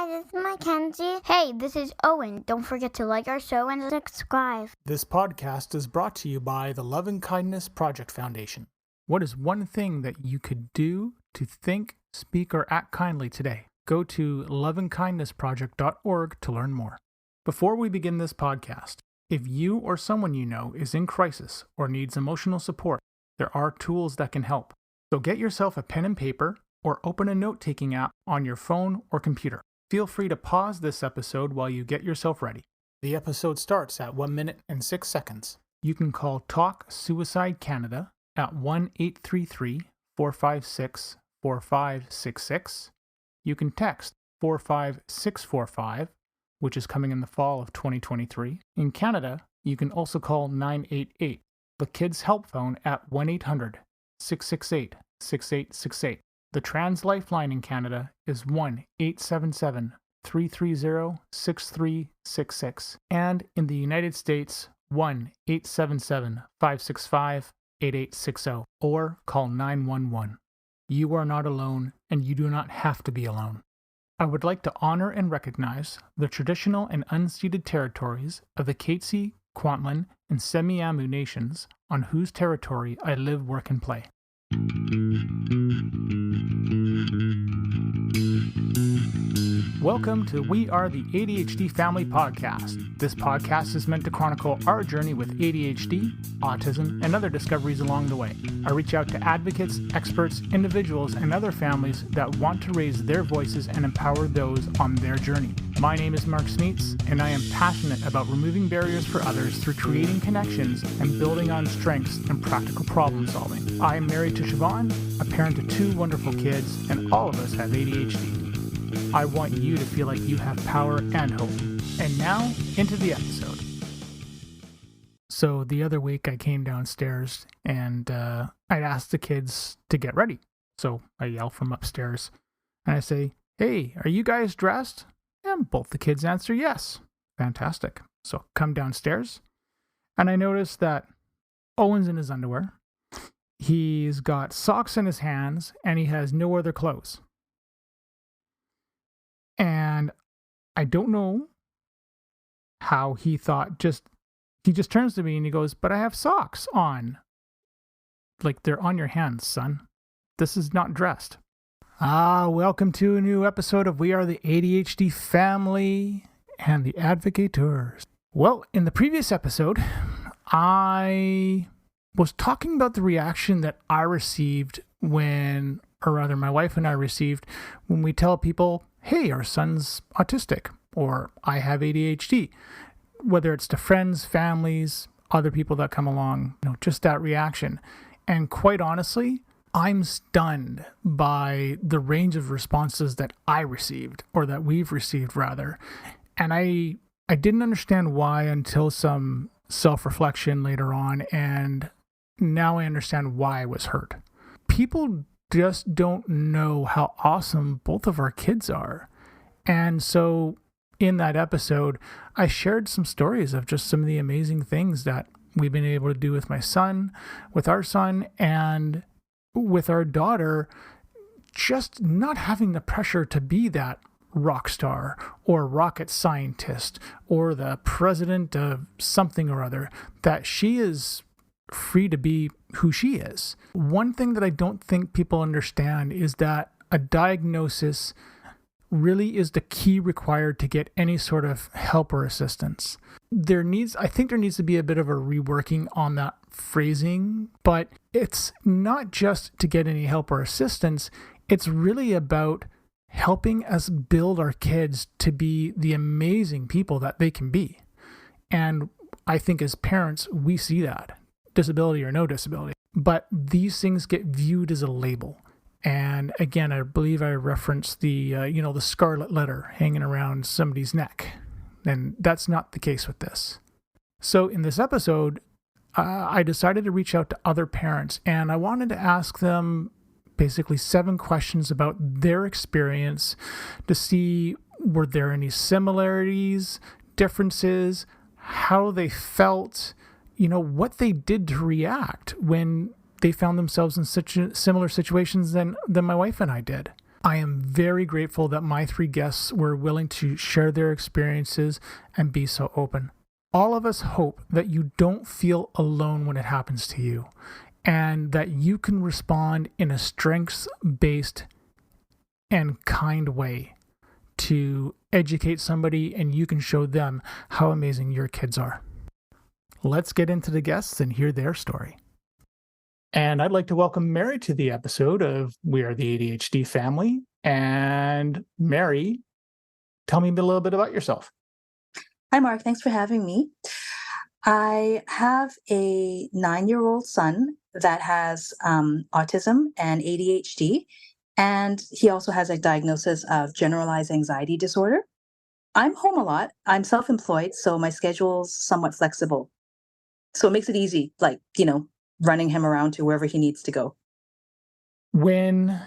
Hi, this is Mackenzie. Hey, this is Owen. Don't forget to like our show and subscribe. This podcast is brought to you by the Love and Kindness Project Foundation. What is one thing that you could do to think, speak, or act kindly today? Go to loveandkindnessproject.org to learn more. Before we begin this podcast, if you or someone you know is in crisis or needs emotional support, there are tools that can help. So get yourself a pen and paper or open a note-taking app on your phone or computer. Feel free to pause this episode while you get yourself ready. The episode starts at 1 minute and 6 seconds. You can call Talk Suicide Canada at 1-833-456-4566. You can text 45645, which is coming in the fall of 2023. In Canada, you can also call 988, the Kids Help Phone at 1-800-668-6868. The Trans Lifeline in Canada is 1-877-330-6366. And in the United States, 1-877-565-8860, or call 911. You are not alone, and you do not have to be alone. I would like to honor and recognize the traditional and unceded territories of the Katzie, Kwantlen, and Semiahmoo nations on whose territory I live, work, and play. Welcome to We Are the ADHD Family Podcast. This podcast is meant to chronicle our journey with ADHD, autism, and other discoveries along the way. I reach out to advocates, experts, individuals, and other families that want to raise their voices and empower those on their journey. My name is Mark Smeets, and I am passionate about removing barriers for others through creating connections and building on strengths and practical problem solving. I am married to Siobhan, a parent to 2 wonderful kids, and all of us have ADHD. I want you to feel like you have power and hope. And now, into the episode. So the other week I came downstairs and I'd asked the kids to get ready. So I yell from upstairs and I say, "Hey, are you guys dressed?" And both the kids answer yes. Fantastic. So come downstairs and I notice that Owen's in his underwear. He's got socks in his hands and he has no other clothes. And I don't know how he thought, he just turns to me and he goes, "But I have socks on." Like, they're on your hands, son. This is not dressed. Welcome to a new episode of We Are the ADHD Family and the Advocateurs. Well, in the previous episode, I was talking about the reaction that I received my wife and I received when we tell people, "Hey, our son's autistic," or "I have ADHD," whether it's to friends, families, other people that come along, just that reaction. And quite honestly, I'm stunned by the range of responses that I received, or that we've received rather. And I didn't understand why until some self-reflection later on, and now I understand why I was hurt. People just don't know how awesome both of our kids are. And so in that episode, I shared some stories of just some of the amazing things that we've been able to do with my son, with our son, and with our daughter, just not having the pressure to be that rock star or rocket scientist or the president of something or other, that she is free to be who she is. One thing that I don't think people understand is that a diagnosis really is the key required to get any sort of help or assistance. I think there needs to be a bit of a reworking on that phrasing, but it's not just to get any help or assistance. It's really about helping us build our kids to be the amazing people that they can be. And I think as parents, we see that, disability or no disability. But these things get viewed as a label. And again, I believe I referenced the scarlet letter hanging around somebody's neck. And that's not the case with this. So in this episode, I decided to reach out to other parents, and I wanted to ask them basically 7 questions about their experience to see, were there any similarities, differences, how they felt, what they did to react when they found themselves in such similar situations than my wife and I did. I am very grateful that my 3 guests were willing to share their experiences and be so open. All of us hope that you don't feel alone when it happens to you, and that you can respond in a strengths-based and kind way to educate somebody, and you can show them how amazing your kids are. Let's get into the guests and hear their story. And I'd like to welcome Mary to the episode of We Are the ADHD Family. And Mary, tell me a little bit about yourself. Hi, Mark. Thanks for having me. I have a 9-year-old son that has autism and ADHD, and he also has a diagnosis of generalized anxiety disorder. I'm home a lot. I'm self-employed, so my schedule's somewhat flexible. So it makes it easy, like, running him around to wherever he needs to go. When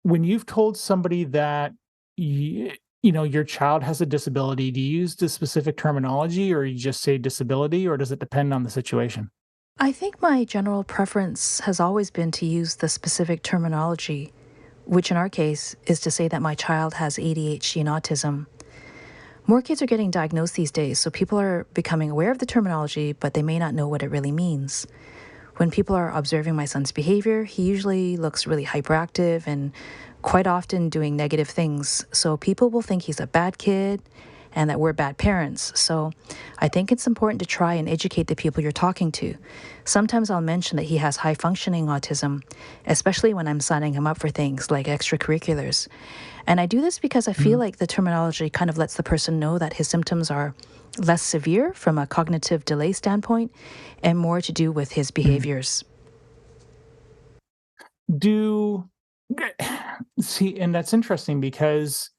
you've told somebody that your child has a disability, do you use the specific terminology, or you just say disability, or does it depend on the situation? I think my general preference has always been to use the specific terminology, which in our case is to say that my child has ADHD and autism. More kids are getting diagnosed these days, so people are becoming aware of the terminology, but they may not know what it really means. When people are observing my son's behavior, he usually looks really hyperactive and quite often doing negative things. So people will think he's a bad kid and that we're bad parents. So I think it's important to try and educate the people you're talking to. Sometimes I'll mention that he has high functioning autism, especially when I'm signing him up for things like extracurriculars. And I do this because I feel like the terminology kind of lets the person know that his symptoms are less severe from a cognitive delay standpoint and more to do with his behaviors. See, and that's interesting because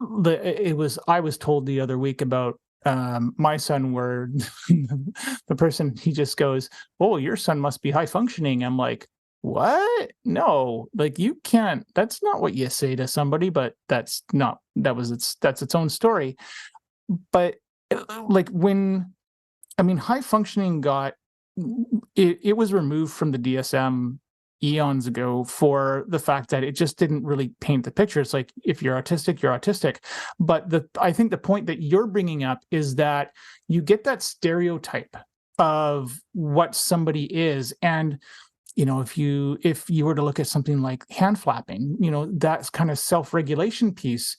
I was told the other week about my son, where the person, he just goes, "Oh, your son must be high functioning." I'm like, "What? No, like, you can't. That's not what you say to somebody." But that's its own story. But like high functioning it was removed from the DSM eons ago for the fact that it just didn't really paint the picture. It's like, if you're autistic, you're autistic. But I think the point that you're bringing up is that you get that stereotype of what somebody is. And if you were to look at something like hand flapping, that kind of self-regulation piece,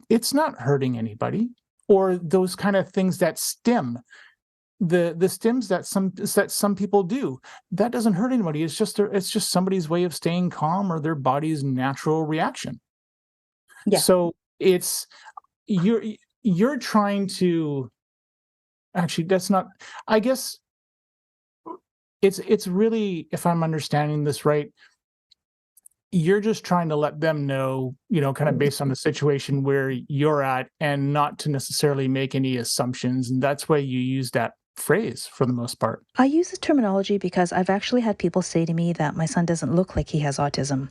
it's not hurting anybody. Or those kind of things that stim, the stims that some people do, that doesn't hurt anybody. It's just somebody's way of staying calm, or their body's natural reaction. Yeah. So it's you're trying to, actually, that's not, I guess it's really, if I'm understanding this right, you're just trying to let them know, kind of based on the situation where you're at, and not to necessarily make any assumptions. And that's why you use that phrase for the most part. I use this terminology because I've actually had people say to me that my son doesn't look like he has autism.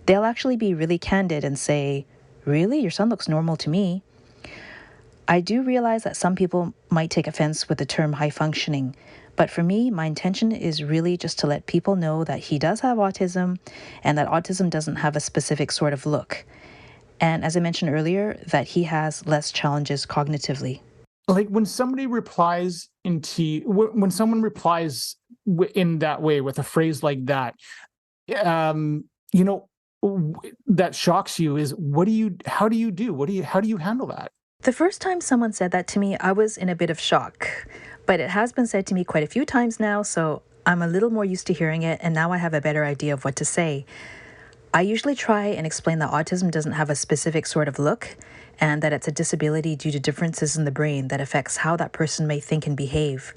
They'll actually be really candid and say, "Really? Your son looks normal to me." I do realize that some people might take offense with the term high functioning, but for me, my intention is really just to let people know that he does have autism and that autism doesn't have a specific sort of look. And as I mentioned earlier, that he has less challenges cognitively. Like, when somebody replies in that way, with a phrase like that, that shocks you, is how do you handle that? The first time someone said that to me, I was in a bit of shock, but it has been said to me quite a few times now, so I'm a little more used to hearing it, and now I have a better idea of what to say. I usually try and explain that autism doesn't have a specific sort of look, and that it's a disability due to differences in the brain that affects how that person may think and behave.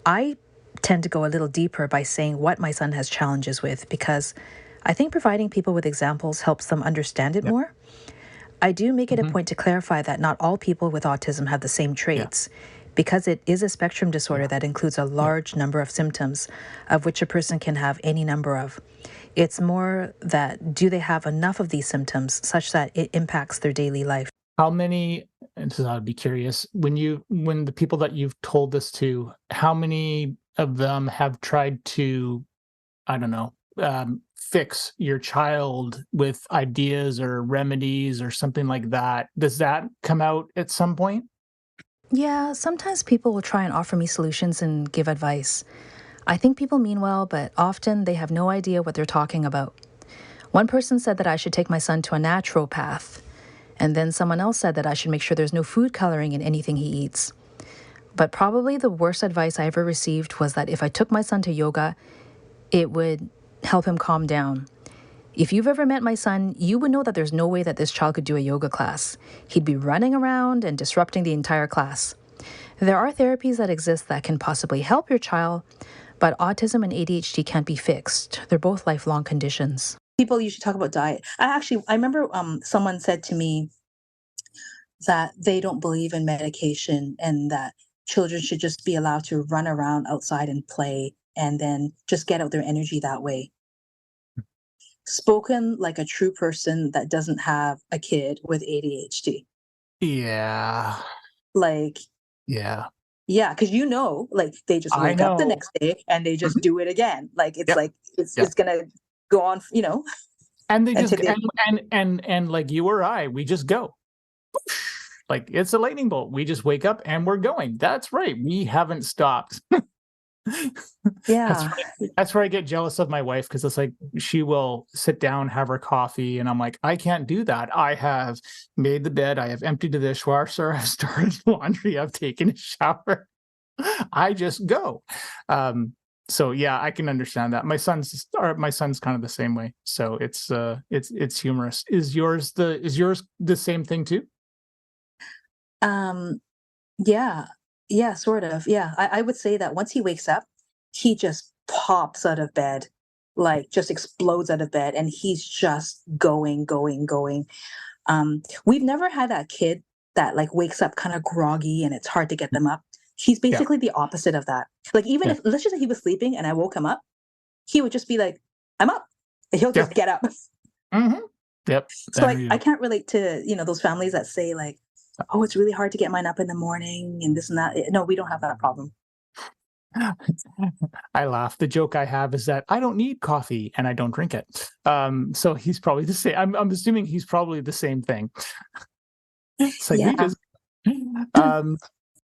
I tend to go a little deeper by saying what my son has challenges with, because I think providing people with examples helps them understand it more. I do make it a point to clarify that not all people with autism have the same traits, because it is a spectrum disorder that includes a large number of symptoms, of which a person can have any number of. It's more that, do they have enough of these symptoms such that it impacts their daily life? How many, and so I'd be curious, when the people that you've told this to, how many of them have tried to, I don't know, fix your child with ideas or remedies or something like that. Does that come out at some point? Yeah, sometimes people will try and offer me solutions and give advice. I think people mean well, but often they have no idea what they're talking about. One person said that I should take my son to a naturopath, and then someone else said that I should make sure there's no food coloring in anything he eats. But probably the worst advice I ever received was that if I took my son to yoga, it would help him calm down. If you've ever met my son, you would know that there's no way that this child could do a yoga class. He'd be running around and disrupting the entire class. There are therapies that exist that can possibly help your child, but autism and ADHD can't be fixed. They're both lifelong conditions. People usually talk about diet. I remember someone said to me that they don't believe in medication and that children should just be allowed to run around outside and play and then just get out their energy that way. Spoken like a true person that doesn't have a kid with ADHD. Yeah. Like, Yeah. yeah, because like they just I wake up the know. next day and they just Mhm. do it again. Like it's Yep. like it's Yep. gonna go on, And they just until they and like you or I, we just go. Like it's a lightning bolt. We just wake up and we're going. That's right. We haven't stopped. yeah. That's where I get jealous of my wife because it's like she will sit down, have her coffee, and I'm like, I can't do that. I have made the bed, I have emptied the dishwasher, I've started laundry, I've taken a shower. I just go. So yeah, I can understand that. My son's kind of the same way. So it's humorous. Is yours the same thing too? Um yeah. Yeah, sort of. Yeah. I would say that once he wakes up, he just pops out of bed, like just explodes out of bed and he's just going, going, going. We've never had that kid that like wakes up kind of groggy and it's hard to get them up. He's Yeah. basically the opposite of that. Like even Yeah. if let's just say he was sleeping and I woke him up, he would just be like, "I'm up." And he'll Yeah. just get up. Mm-hmm. Yep. So like I can't relate to, those families that say like, "Oh, it's really hard to get mine up in the morning and this and that." No, we don't have that problem. I laugh. The joke I have is that I don't need coffee and I don't drink it. So he's probably the same. I'm assuming he's probably the same thing. It's like we Yeah. just um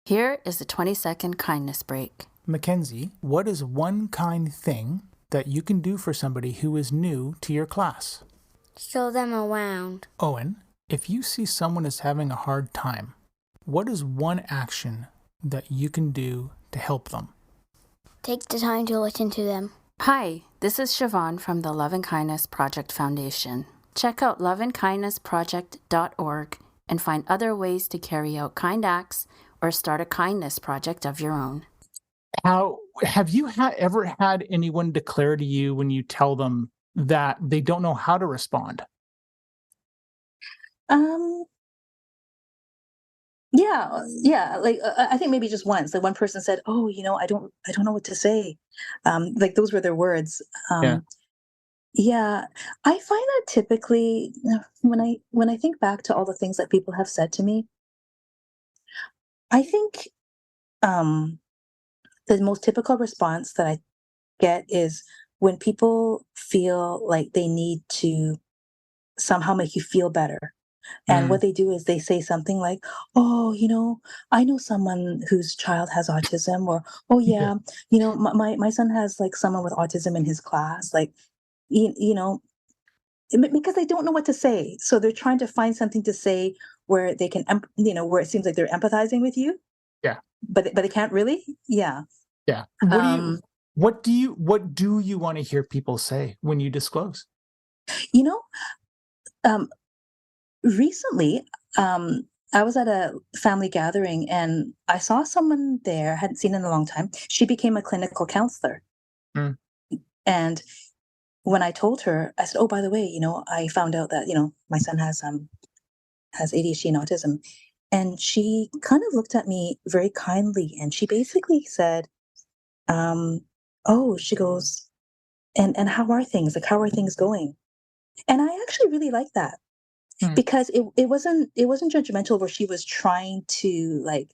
Here is a 20-second kindness break. Mackenzie, what is one kind thing that you can do for somebody who is new to your class? Show them around. Owen, if you see someone is having a hard time, what is one action that you can do to help them? Take the time to listen to them. Hi, this is Siobhan from the Love and Kindness Project Foundation. Check out loveandkindnessproject.org and find other ways to carry out kind acts or start a kindness project of your own. How have you ever had anyone declare to you when you tell them that they don't know how to respond? Yeah. Like I think maybe just once, like one person said, "Oh, I don't know what to say." Like those were their words. Yeah. Yeah, I find that typically when I think back to all the things that people have said to me, I think the most typical response that I get is when people feel like they need to somehow make you feel better. And Mm, what they do is they say something like, "Oh, I know someone whose child has autism," or, "Oh yeah. yeah, my son has like someone with autism in his class." Like, you know, because they don't know what to say. So they're trying to find something to say where they can, where it seems like they're empathizing with you, Yeah. but they can't really. Yeah. Yeah. Um, What do you want to hear people say when you disclose? you know, um, recently, I was at a family gathering and I saw someone there, I hadn't seen in a long time. She became a clinical counselor. Mm. And when I told her, I said, "Oh, by the way, I found out that, my son has ADHD and autism." And she kind of looked at me very kindly and she basically said, "Oh," she goes, and how are things? Like, how are things going?" And I actually really like that Mm. because it wasn't judgmental where she was trying to like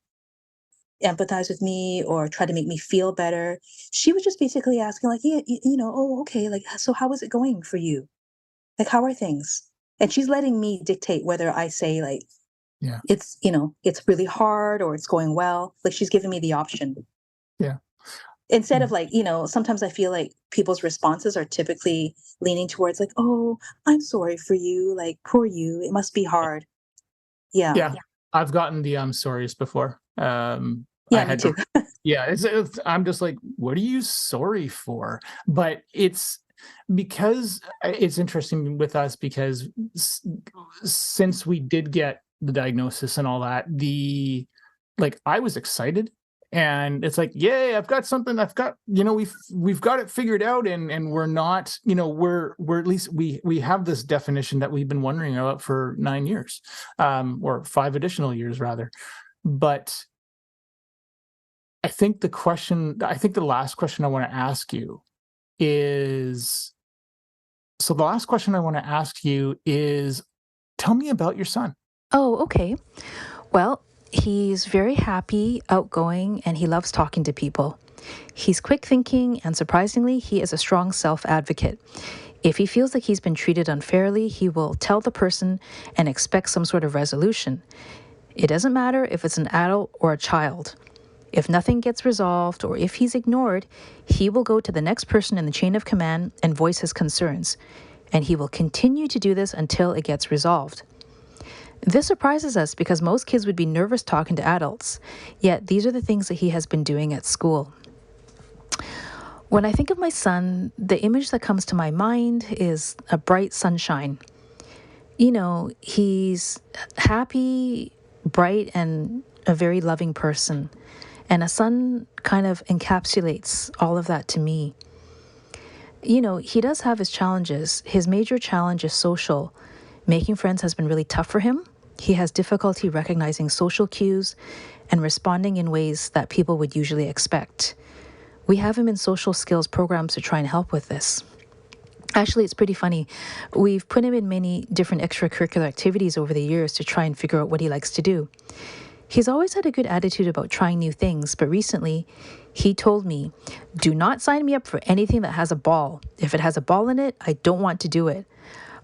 empathize with me or try to make me feel better. She was just basically asking like, yeah, oh, okay. Like, so how is it going for you? Like, how are things? And she's letting me dictate whether I say like, Yeah. it's, it's really hard or it's going well. Like she's giving me the option. Yeah. Instead of like, sometimes I feel like people's responses are typically leaning towards like, oh, I'm sorry for you. Like, poor you. It must be hard. Yeah. Yeah. I've gotten the sorries before. I Yeah, me had too. yeah, I'm just like, what are you sorry for? But it's because it's interesting with us because since we did get the diagnosis and all that, I was excited and it's like, yay, I've got something, we've got it figured out and we're not, we're at least we have this definition that we've been wondering about for 9 years, or 5 additional years rather. But I think the last question I want to ask you is tell me about your son. Oh, okay. Well, he's very happy, outgoing, and he loves talking to people. He's quick thinking, and surprisingly, he is a strong self advocate. If he feels like he's been treated unfairly, he will tell the person and expect some sort of resolution. It doesn't matter if it's an adult or a child. If nothing gets resolved or if he's ignored, he will go to the next person in the chain of command and voice his concerns. And he will continue to do this until it gets resolved. This surprises us because most kids would be nervous talking to adults, yet these are the things that he has been doing at school. When I think of my son, the image that comes to my mind is a bright sunshine. He's happy, bright, and a very loving person. And a sun kind of encapsulates all of that to me. He does have his challenges. His major challenge is social. Making friends has been really tough for him. He has difficulty recognizing social cues and responding in ways that people would usually expect. We have him in social skills programs to try and help with this. Actually, it's pretty funny. We've put him in many different extracurricular activities over the years to try and figure out what he likes to do. He's always had a good attitude about trying new things, but recently he told me, do not sign me up for anything that has a ball. If it has a ball in it, I don't want to do it.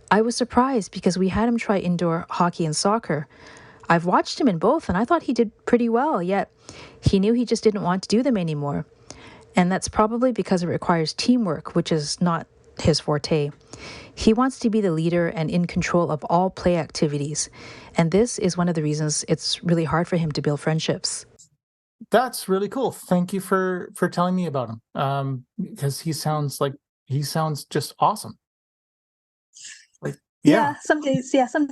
I was surprised because we had him try indoor hockey and soccer. I've watched him in both and I thought he did pretty well, yet he knew he just didn't want to do them anymore. And that's probably because it requires teamwork, which is not his forte. He wants to be the leader and in control of all play activities. And this is one of the reasons it's really hard for him to build friendships. That's really cool. Thank you for telling me about him. Because he sounds just awesome. Some days, on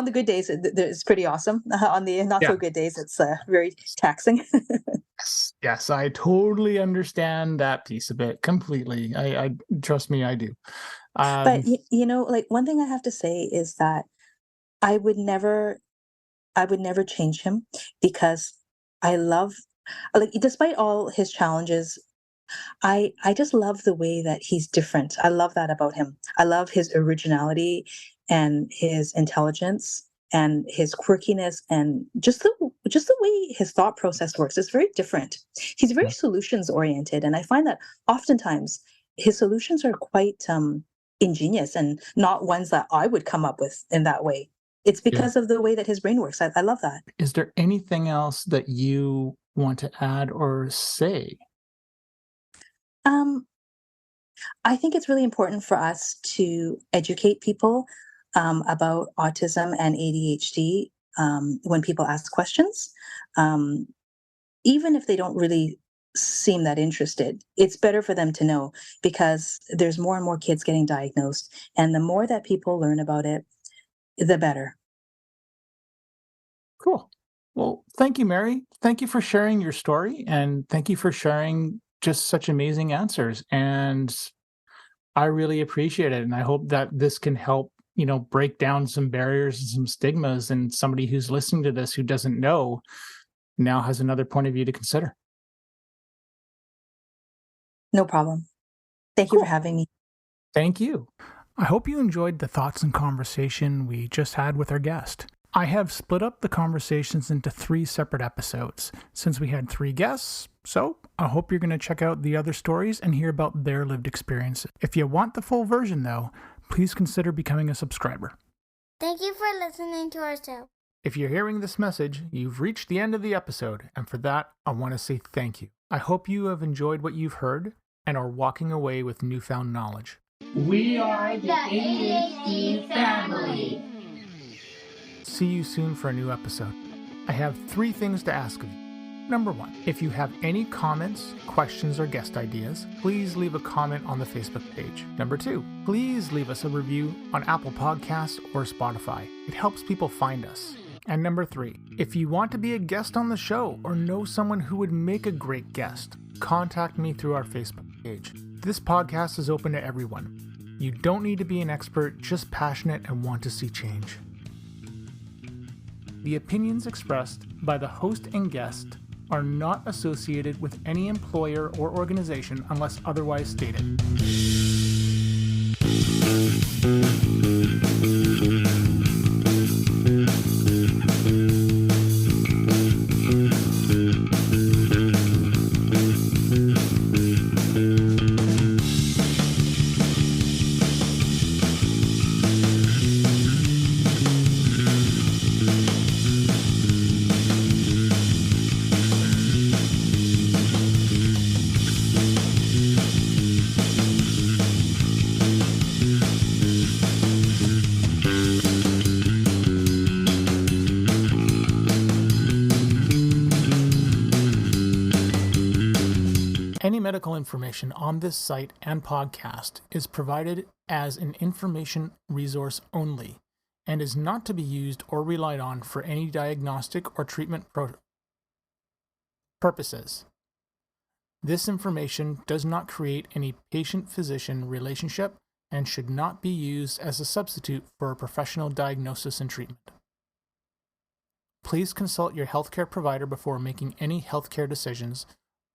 the good days, it's pretty awesome. On the not so good days, it's very taxing. Yes, I totally understand that piece of it completely. I trust me, I do. But like one thing I have to say is that I would never change him because I love, like, despite all his challenges, I just love the way that he's different. I love that about him. I love his originality and his intelligence and his quirkiness and just the way his thought process works. It's very different. He's very solutions oriented, and I find that oftentimes his solutions are quite ingenious and not ones that I would come up with in that way. It's because of the way that his brain works. I love that. Is there anything else that you want to add or say? I think it's really important for us to educate people about autism and ADHD when people ask questions. Even if they don't really seem that interested, it's better for them to know because there's more and more kids getting diagnosed. And the more that people learn about it, the better. Cool. Well, thank you, Mary. Thank you for sharing your story and thank you for sharing just such amazing answers. And I really appreciate it. And I hope that this can help, break down some barriers and some stigmas. And somebody who's listening to this who doesn't know now has another point of view to consider. No problem. Thank you for having me. Thank you. I hope you enjoyed the thoughts and conversation we just had with our guest. I have split up the conversations into 3 separate episodes since we had 3 guests, so I hope you're going to check out the other stories and hear about their lived experiences. If you want the full version, though, please consider becoming a subscriber. Thank you for listening to our show. If you're hearing this message, you've reached the end of the episode, and for that, I want to say thank you. I hope you have enjoyed what you've heard and are walking away with newfound knowledge. We are the ADHD family. See you soon for a new episode. I have 3 things to ask of you. Number 1, if you have any comments, questions, or guest ideas, please leave a comment on the Facebook page. Number 2, please leave us a review on Apple Podcasts or Spotify. It helps people find us. And number 3, if you want to be a guest on the show or know someone who would make a great guest, contact me through our Facebook page. This podcast is open to everyone. You don't need to be an expert, just passionate and want to see change. The opinions expressed by the host and guest are not associated with any employer or organization unless otherwise stated. Any medical information on this site and podcast is provided as an information resource only and is not to be used or relied on for any diagnostic or treatment purposes. This information does not create any patient-physician relationship and should not be used as a substitute for a professional diagnosis and treatment. Please consult your healthcare provider before making any healthcare decisions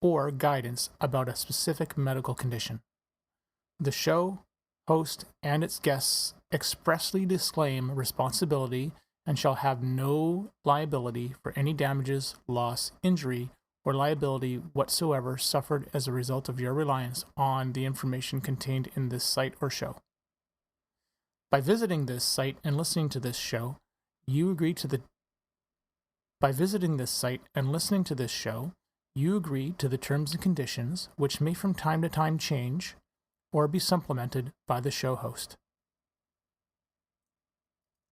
or guidance about a specific medical condition. The show, host, and its guests expressly disclaim responsibility and shall have no liability for any damages, loss, injury, or liability whatsoever suffered as a result of your reliance on the information contained in this site or show. By visiting this site and listening to this show, you agree to the terms and conditions, which may from time to time change or be supplemented by the show host.